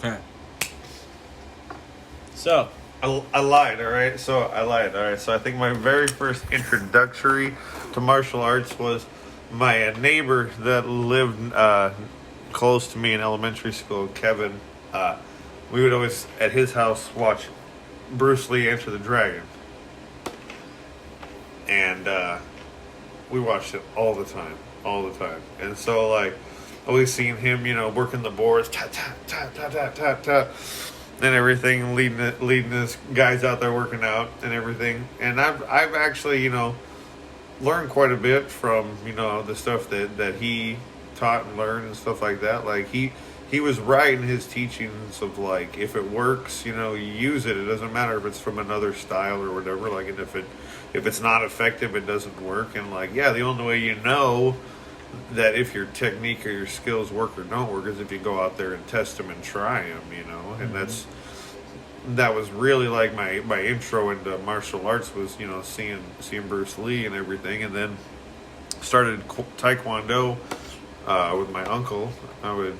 Okay. So, I lied, all right? All right? So I think my very first introductory to martial arts was my neighbor that lived close to me in elementary school, Kevin. We would always, at his house, watch Bruce Lee Enter the Dragon. And we watched it all the time. And so, like, always seeing him, working the boards, and everything, leading his guys out there working out and everything. And I've actually, learned quite a bit from, the stuff that he taught and learned and stuff like that. Like, he was right in his teachings of, like, if it works, you use it. It doesn't matter if it's from another style or whatever. Like, and if it's not effective, it doesn't work. And, like, yeah, the only way you know that if your technique or your skills work or don't work is if you go out there and test them and try them, and that was really like my intro into martial arts was, seeing Bruce Lee and everything. And then started Taekwondo with my uncle. I would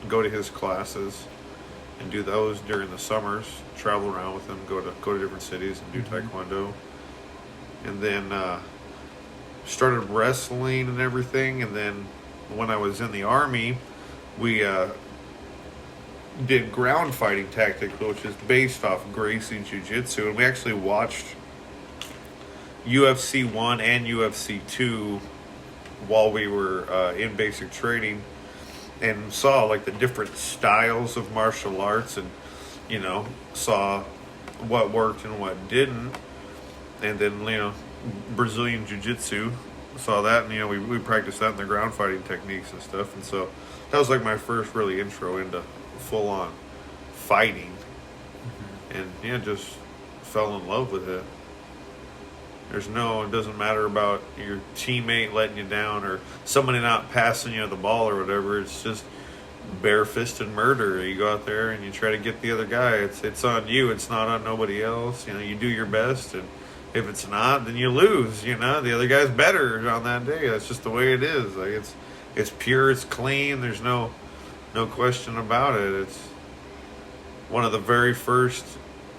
go to his classes and do those during the summers, travel around with him, go to different cities and do Taekwondo. And then started wrestling and everything. And then when I was in the Army, we did ground fighting tactics, which is based off Gracie Jiu-Jitsu. And we actually watched UFC 1 and UFC 2 while we were in basic training, and saw like the different styles of martial arts, and saw what worked and what didn't. And then Brazilian Jiu-Jitsu, saw that, and we practiced that in the ground fighting techniques and stuff. And so that was like my first really intro into full-on fighting. And just fell in love with it. It doesn't matter about your teammate letting you down or somebody not passing you the ball or whatever. It's just bare-fisted murder. You go out there and you try to get the other guy. It's on you. It's not on nobody else. You do your best, and if it's not, then you lose. The other guy's better on that day. That's just the way it is. Like, it's pure. It's clean. There's no question about it. It's one of the very first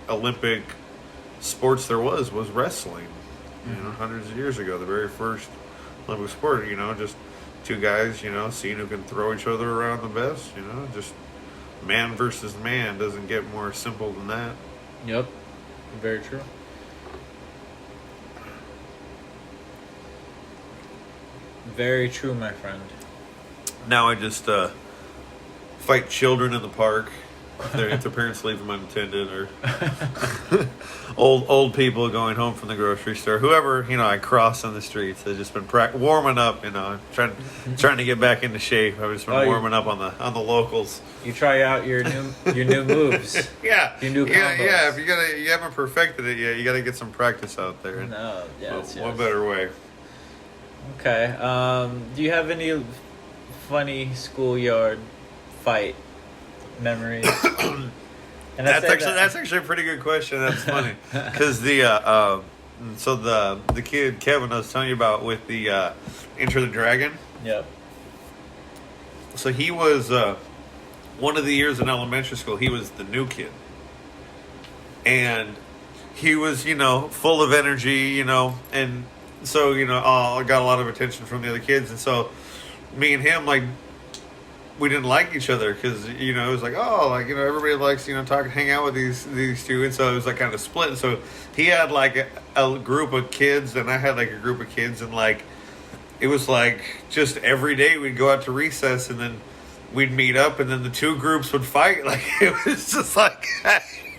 Olympic sports there was wrestling. Hundreds of years ago, the very first Olympic sport. Just two guys. Seeing who can throw each other around the best. Just man versus man. Doesn't get more simple than that. Yep, very true. Very true, my friend. Now I just fight children in the park if their parents leave them unattended, or old people going home from the grocery store. Whoever I cross on the streets, they've just been warming up. Trying to get back into shape. I've just been warming up on the locals. You try out your new moves. Yeah, your new combos. Yeah. If you haven't perfected it yet, you got to get some practice out there. No, yes. What better way? Okay. Do you have any funny schoolyard fight memories? And that's actually a pretty good question. That's funny because the kid Kevin I was telling you about with the Enter the Dragon. Yep. So he was one of the years in elementary school. He was the new kid, and he was full of energy, and so I got a lot of attention from the other kids, and so me and him, like, we didn't like each other because it was like, everybody likes hang out with these two, and so it was like kind of split. And so he had like a group of kids, and I had like a group of kids, and like it was like just every day we'd go out to recess, and then we'd meet up, and then the two groups would fight. Like, it was just like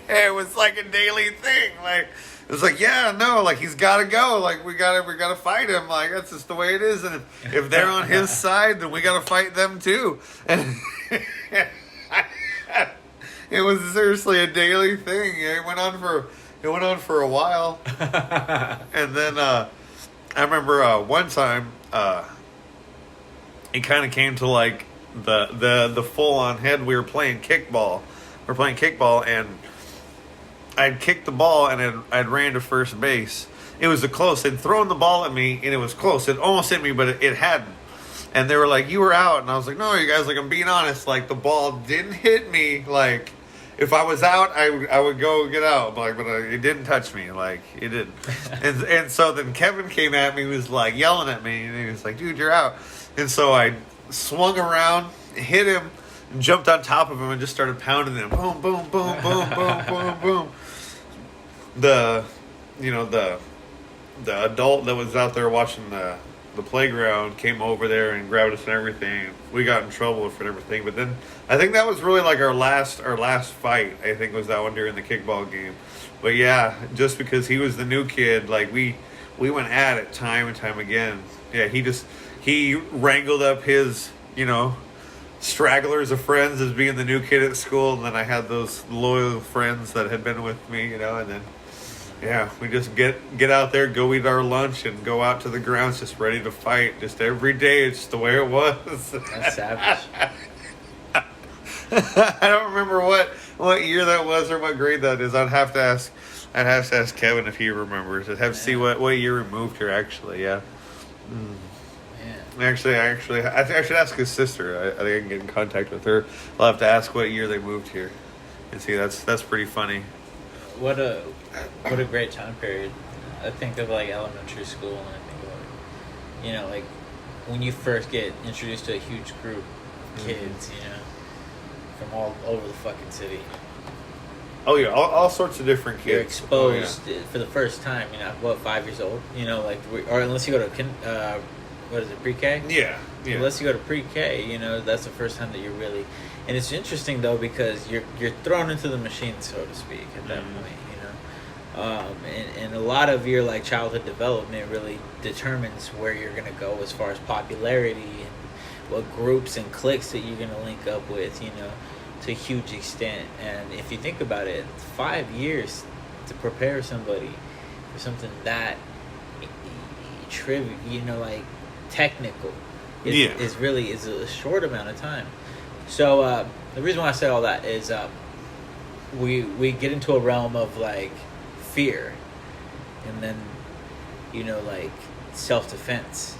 it was like a daily thing. Like, it was like, like, he's got to go. Like, we gotta fight him. Like, that's just the way it is. And if they're on his side, then we got to fight them too. And it was seriously a daily thing. It went on for a while. And then I remember one time it kind of came to like the full on head. We were playing kickball. And I'd kicked the ball and I'd ran to first base. It was a close. They'd thrown the ball at me and it was close. It almost hit me, but it hadn't. And they were like, "You were out," and I was like, "No, you guys, like, I'm being honest. Like, the ball didn't hit me. Like, if I was out, I would go get out. Like, but it didn't touch me. Like, it didn't." and so then Kevin came at me, was like yelling at me, and he was like, "Dude, you're out." And so I swung around, hit him, and jumped on top of him and just started pounding him. Boom, boom, boom, boom, boom, boom, boom. The adult that was out there watching the playground came over there and grabbed us and everything. We got in trouble for everything, but then I think that was really like our last fight. I think was that one during the kickball game. But yeah, just because he was the new kid, like we went at it time and time again. Yeah, he wrangled up his stragglers of friends as being the new kid at school, and then I had those loyal friends that had been with me, and then. Yeah, we just get out there, go eat our lunch, and go out to the grounds just ready to fight. Just every day, it's the way it was. That's savage. I don't remember what year that was or what grade that is. I'd have to ask Kevin if he remembers. I'd have to see what year we moved here. Actually, yeah. Yeah. Actually, I should ask his sister. I think I can get in contact with her. I'll have to ask what year they moved here, and see. That's pretty funny. What a great time period. I think of like elementary school, and I think of like when you first get introduced to a huge group of kids, from all over the fucking city. Oh yeah, all sorts of different kids. You're exposed for the first time. 5 years old. Or unless you go to what is it, pre-K? Yeah. Unless you go to pre-K, that's the first time that you're really. And it's interesting though because you're thrown into the machine, so to speak, at that point. And a lot of your like childhood development really determines where you're gonna go as far as popularity and what groups and cliques that you're gonna link up with, to a huge extent. And if you think about it, 5 years to prepare somebody for something that trivial, like technical, is really a short amount of time. So the reason why I say all that is we get into a realm of like fear, and then like self-defense.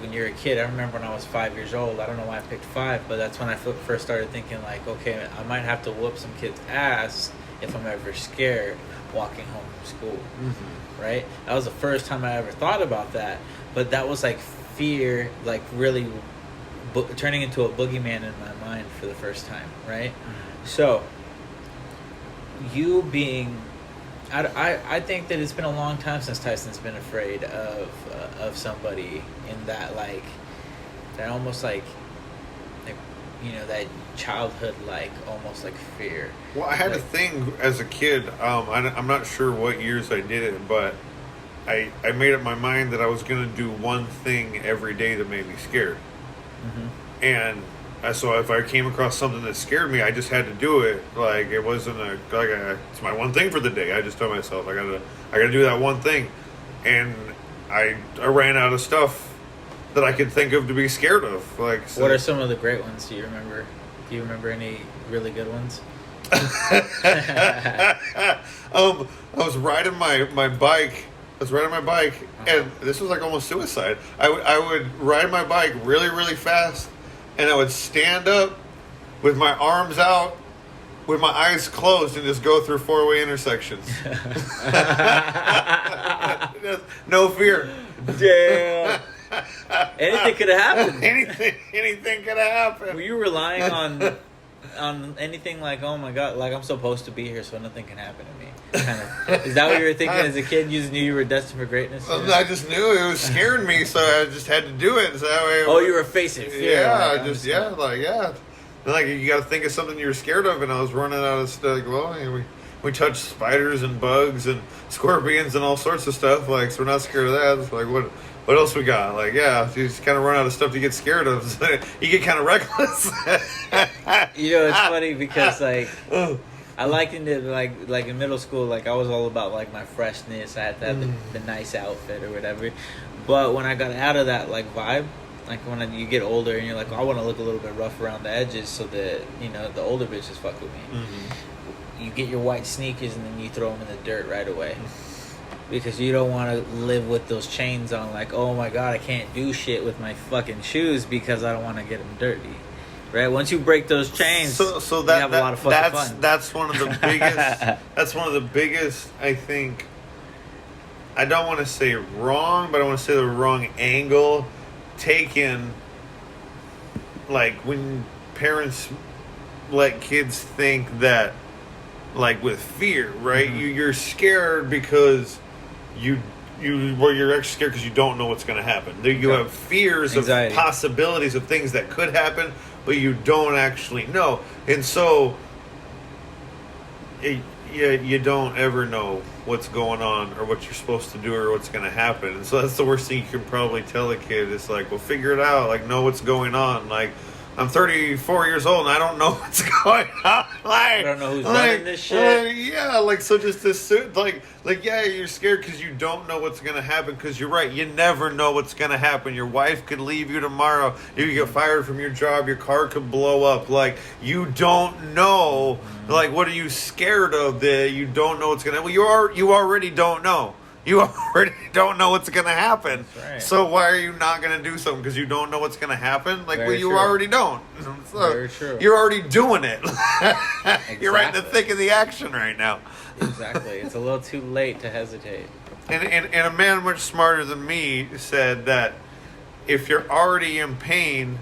When you're a kid, I remember when I was 5 years old. I don't know why I picked 5, but that's when I first started thinking like, okay, I might have to whoop some kid's ass if I'm ever scared walking home from school. Right? That was the first time I ever thought about that. But that was like fear, like really turning into a boogeyman in my mind for the first time, right? So, you being, I think that it's been a long time since Tyson's been afraid of somebody in that that almost like that childhood almost like fear. Well, I had a thing as a kid. I'm not sure what years I did it, but I made up my mind that I was going to do one thing every day that made me scared. And so if I came across something that scared me, I just had to do it. Like it wasn't it's my one thing for the day. I just told myself I gotta do that one thing, and I ran out of stuff that I could think of to be scared of. So. What are some of the great ones? Do you remember any really good ones? I was riding my bike. And this was like almost suicide. I would ride my bike really, really fast, and I would stand up with my arms out, with my eyes closed, and just go through four-way intersections. No fear. Damn. Anything could have happened. Anything could have happened. Were you relying on anything like, oh my god, like I'm supposed to be here so nothing can happen to me? Kind of. Is that what you were thinking as a kid? You just knew you were destined for greatness? I just knew it was scaring me, so I just had to do it. So that way, you were facing fear. Yeah, Like you got to think of something you were scared of, and I was running out of stuff. We touched spiders and bugs and scorpions and all sorts of stuff. So we're not scared of that. It's like what else we got? You just kind of run out of stuff to get scared of. So you get kind of reckless. It's funny because I likened it like in middle school. I was all about my freshness. I had to have the nice outfit or whatever. But when I got out of that vibe, when you get older and you're I want to look a little bit rough around the edges so that the older bitches fuck with me. You get your white sneakers and then you throw them in the dirt right away. because you don't want to live with those chains on. Like, oh my god, I can't do shit with my fucking shoes because I don't want to get them dirty. Right? Once you break those chains, so you have a lot of fucking fun. That's one of the biggest. That's one of the biggest. I think. I don't want to say wrong, but I want to say the wrong angle taken. Like when parents let kids think that, like with fear, right? Mm-hmm. You're scared because you're actually scared because you don't know what's going to happen. You have fears Anxiety. Of possibilities of things that could happen, but you don't actually know. And so you don't ever know what's going on or what you're supposed to do or what's going to happen. And so that's the worst thing you can probably tell a kid. It's like, well, figure it out. Like, know what's going on. Like, I'm 34 years old and I don't know what's going on. Like, I don't know who's running this shit. Yeah, like, so just assume, yeah, you're scared because you don't know what's going to happen, because you're right. You never know what's going to happen. Your wife could leave you tomorrow. You could get fired from your job. Your car could blow up. Like, you don't know. Like, what are you scared of that you don't know what's going to happen? Well, you already don't know. You already don't know what's going to happen. Right. So why are you not going to do something? Because you don't know what's going to happen? Like, Very you true. Already don't. So Very true. You're already doing it. Exactly. You're right in the thick of the action right now. Exactly. It's a little too late to hesitate. And a man much smarter than me said that if you're already in pain,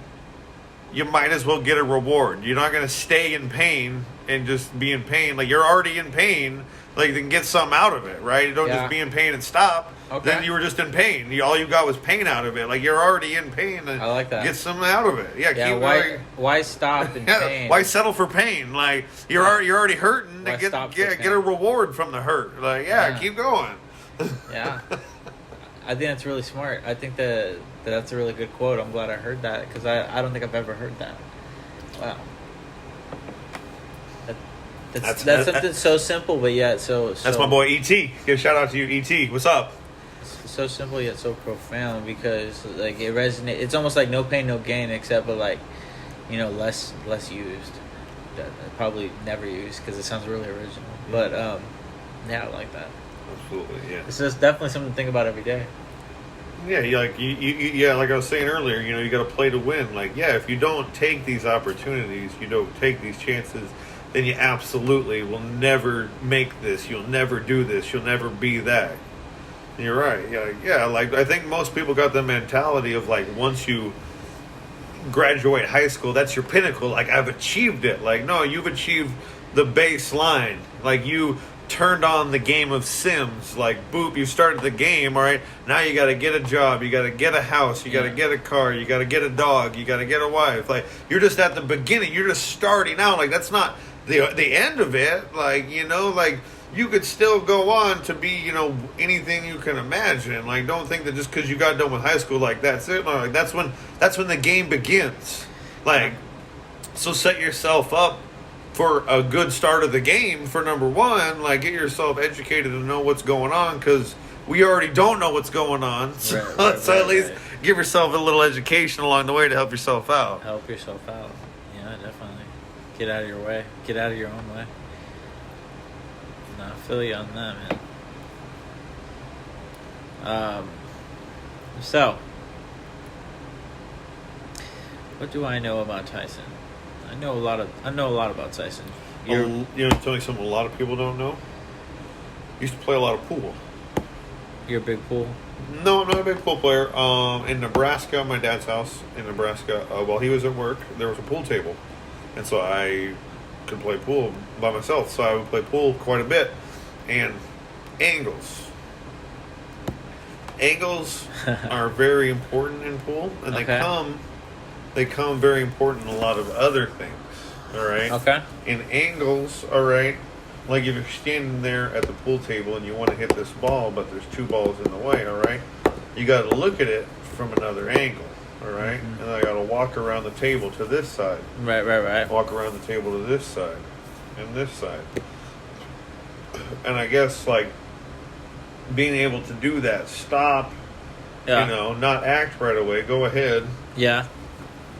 you might as well get a reward. You're not going to stay in pain and just be in pain. Like, you're already in pain. Like, then get something out of it, right? You don't just be in pain and stop. Okay. Then you were just in pain. All you got was pain out of it. Like, you're already in pain. And I like that. Get something out of it. Yeah. Why stop in pain? Why settle for pain? Like, you're already hurting. Why get a reward from the hurt. Like, keep going. Yeah. I think that's really smart. I think that's a really good quote. I'm glad I heard that, because I don't think I've ever heard that. Wow. That's something so simple, but yet so... That's my boy E.T. Give a shout out to you, E.T. What's up? So simple yet so profound, because like it resonates. It's almost like no pain, no gain, except but like, less used. Probably never used, because it sounds really original. But I like that. Absolutely, yeah. It's just definitely something to think about every day. Yeah, like I was saying earlier, you got to play to win. Like, if you don't take these opportunities, you don't take these chances, then you absolutely will never make this. You'll never do this. You'll never be that. And you're right. Yeah. Like, I think most people got the mentality of, like, once you graduate high school, that's your pinnacle. Like, I've achieved it. Like, no, you've achieved the baseline. Like, you turned on the game of Sims. Like, boop, you started the game. All right, now you got to get a job. You got to get a house. You got to get a car. You got to get a dog. You got to get a wife. Like, you're just at the beginning. You're just starting out. Like, that's not the end of it. Like, like, you could still go on to be, anything you can imagine. Like, don't think that just because you got done with high school, like, that's it. No, like, that's when the game begins. Like, so set yourself up for a good start of the game. For number one, like, get yourself educated and know what's going on, because we already don't know what's going on. So, at least give yourself a little education along the way to help yourself out. Help yourself out. Yeah, definitely. Get out of your way. Get out of your own way. No, I feel you on that, man. So, what do I know about Tyson? I know a lot about Tyson. Tell me something a lot of people don't know. Used to play a lot of pool. You're a big pool? No, I'm not a big pool player. In Nebraska, my dad's house in Nebraska, while he was at work, there was a pool table. And so I could play pool by myself. So I would play pool quite a bit. And angles. Angles are very important in pool. And they come very important in a lot of other things. All right? Okay. In angles, all right, like if you're standing there at the pool table and you want to hit this ball, but there's two balls in the way, all right, you got to look at it from another angle, all right? Mm-hmm. And I got to walk around the table to this side. Right. Walk around the table to this side and this side. And I guess, like, being able to do that, stop, not act right away, go ahead. Yeah.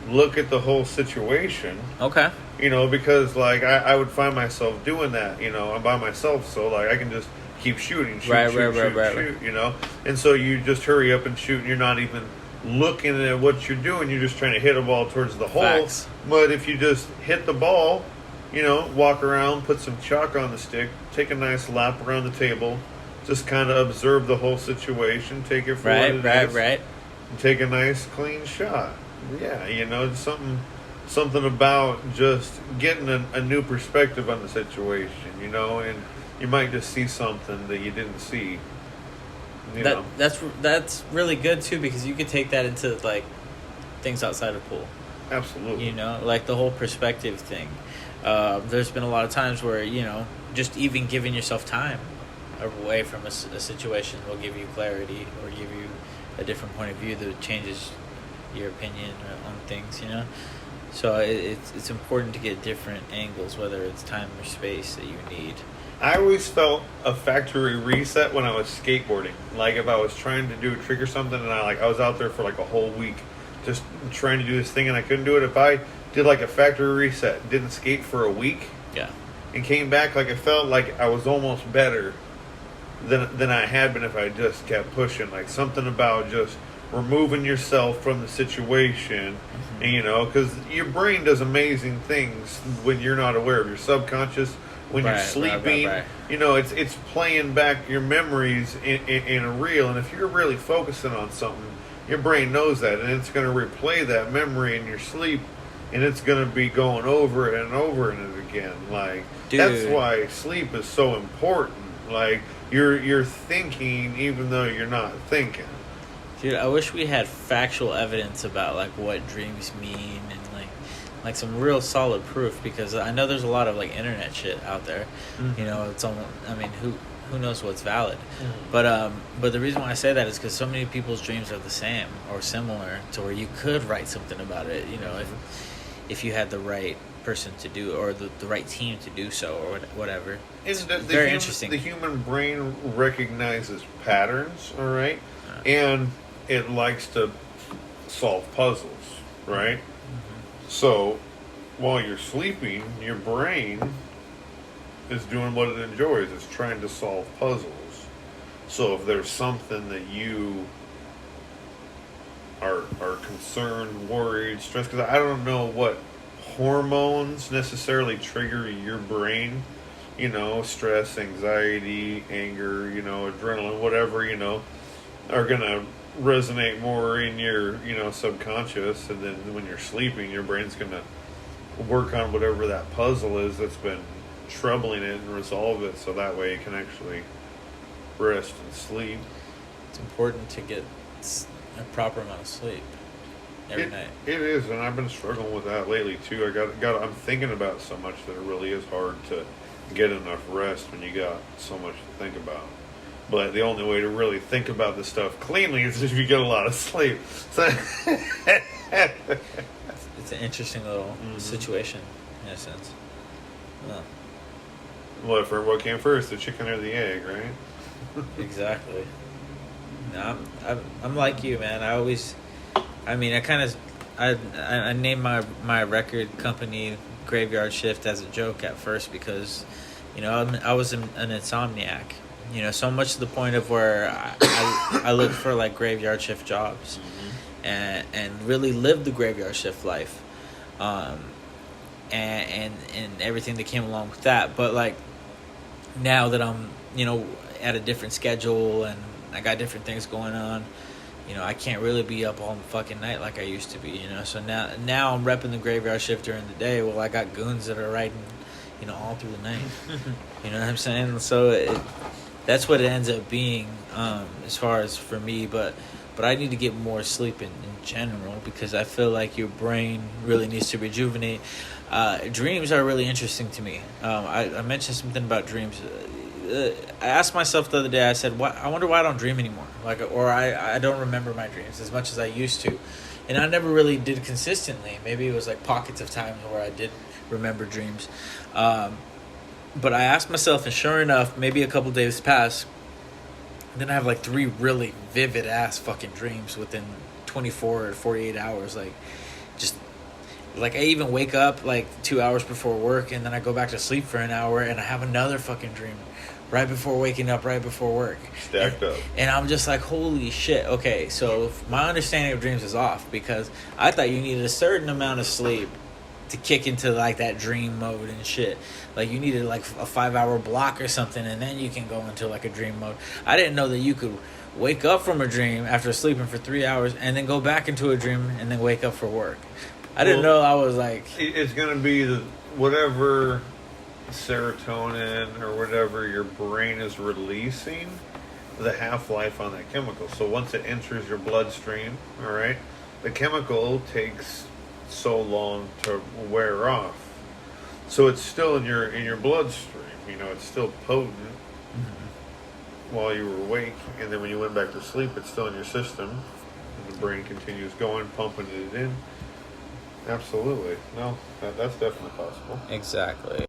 Look at the whole situation. Okay. Because, like, I would find myself doing that, I'm by myself, so, like, I can just keep shooting, shoot, right, shoot, you know? And so you just hurry up and shoot, and you're not even looking at what you're doing. You're just trying to hit a ball towards the hole. Facts. But if you just hit the ball, you know, walk around, put some chalk on the stick, take a nice lap around the table, just kind of observe the whole situation, take it for what it is, right. and take a nice, clean shot. Yeah, you know, it's something about just getting a new perspective on the situation, you know, and you might just see something that you didn't see. You know. That's really good too, because you could take that into like things outside of pool. Absolutely. You know, like the whole perspective thing. There's been a lot of times where, you know, just even giving yourself time away from a situation will give you clarity or give you a different point of view that changes your opinion on things, you know. So it's important to get different angles, whether it's time or space that you need. I always felt a factory reset when I was skateboarding. Like if I was trying to do a trick or something, and I was out there for like a whole week just trying to do this thing and I couldn't do it. If I did like a factory reset, didn't skate for a week, yeah, and came back, like I felt like I was almost better than I had been if I just kept pushing. Like something about just removing yourself from the situation, and, you know, because your brain does amazing things when you're not aware of your subconscious. When you're sleeping, right. You know, it's playing back your memories in a reel, and if you're really focusing on something, your brain knows that, and it's going to replay that memory in your sleep, and it's going to be going over it and over it again. Like, dude, that's why sleep is so important. Like, you're thinking even though you're not thinking. Dude, I wish we had factual evidence about like what dreams mean and like some real solid proof, because I know there's a lot of like internet shit out there. Mm-hmm. You know, it's almost, I mean, who knows what's valid? Mm-hmm. But the reason why I say that is because so many people's dreams are the same or similar to where you could write something about it. You know, if you had the right person to do, or the right team to do so, or whatever. It's very interesting. The human brain recognizes patterns, all right, and it likes to solve puzzles, right? Mm-hmm. So while you're sleeping, your brain is doing what it enjoys. It's trying to solve puzzles. So if there's something that you are concerned, worried, stressed, because I don't know what hormones necessarily trigger your brain, you know, stress, anxiety, anger, you know, adrenaline, whatever, you know, are going to resonate more in your, you know, subconscious. And then when you're sleeping, your brain's going to work on whatever that puzzle is that's been troubling it and resolve it, so that way you can actually rest and sleep. It's important to get a proper amount of sleep every night. It is, and I've been struggling with that lately too. I'm thinking about so much that it really is hard to get enough rest when you got so much to think about. But the only way to really think about this stuff cleanly is if you get a lot of sleep. So it's an interesting little situation in a sense. What came first, the chicken or the egg, right? Exactly. No, I'm like you, man. I named my record company Graveyard Shift as a joke at first because, you know, I was an insomniac. You know, so much to the point of where I looked for like graveyard shift jobs, and really lived the graveyard shift life, and everything that came along with that. But like now that I'm, you know, at a different schedule and I got different things going on, you know, I can't really be up all the fucking night like I used to be, you know. So now I'm repping the graveyard shift during the day. Well, I got goons that are riding, you know, all through the night. You know what I'm saying? So that's what it ends up being, as far as for me. But I need to get more sleep in general, because I feel like your brain really needs to rejuvenate. Dreams are really interesting to me. I mentioned something about dreams. I asked myself the other day, I said, I wonder why I don't dream anymore. Or I don't remember my dreams as much as I used to. And I never really did consistently. Maybe it was like pockets of times where I did remember dreams. But I asked myself, and sure enough, maybe a couple days pass, and then I have like 3 really vivid ass fucking dreams within 24 or 48 hours. Like, just Like, I even wake up, like, 2 hours before work, and then I go back to sleep for an hour, and I have another fucking dream right before waking up, right before work. Stacked up. And I'm just like, holy shit. Okay, so my understanding of dreams is off, because I thought you needed a certain amount of sleep to kick into, like, that dream mode and shit. Like, you needed, like, a 5-hour block or something, and then you can go into, like, a dream mode. I didn't know that you could wake up from a dream after sleeping for 3 hours and then go back into a dream and then wake up for work. I didn't know. I was like... It's going to be whatever serotonin or whatever your brain is releasing, the half-life on that chemical. So once it enters your bloodstream, all right, the chemical takes so long to wear off. So it's still in your bloodstream. You know, it's still potent while you were awake, and then when you went back to sleep, it's still in your system, and the brain continues going, pumping it in. Absolutely. No, that's definitely possible. Exactly.